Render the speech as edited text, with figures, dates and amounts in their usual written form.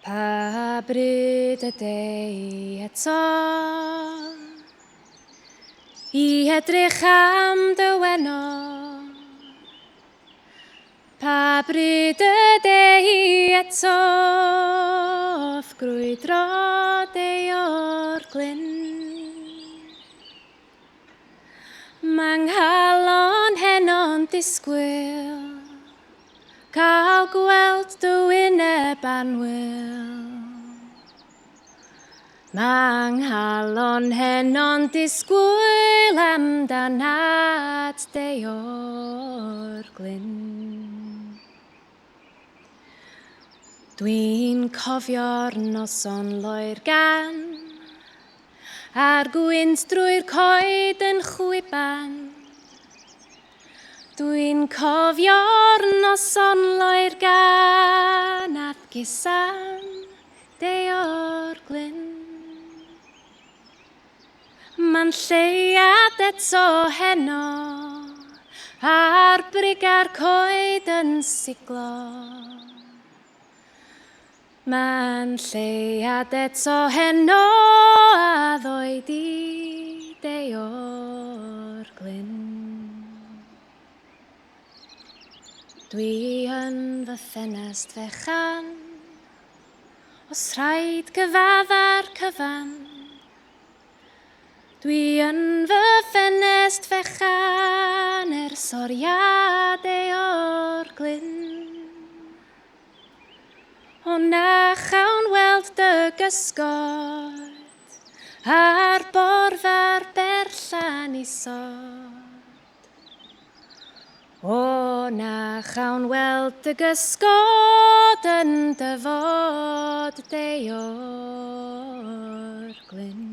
Pa bryd y dei eto I edrych am dyweno. Pa bryd y dei eto grwydro Deio'r Glyn. Mae nghalon heno'n disgwyl cael gweld dy wyneb anwyl. Mae nghalon heno'n disgwyl amdan at Deio'r Glyn. Dwi'n cofio'r noson loer gan a'r gwynt drwy'r coed yn chwiban. Dwi'n cofio'r noson loer gan ath gisan Deio'r Glyn. Ma'n lleiad eto heno a'r briga'r coed yn siglo. Ma'n lleiad eto heno a wedi Deio'r Glyn. Dwi yn fy ffenest fechan, os rhaid cyfadda'r cyfan. Dwi yn fy ffenest fechan, soriad Deio'r Glyn. O na chawn weld dy gysgod, a'r borfa'r berllan isod. O na chawn weld dy gysgod yn dyfod Deio'r Glyn.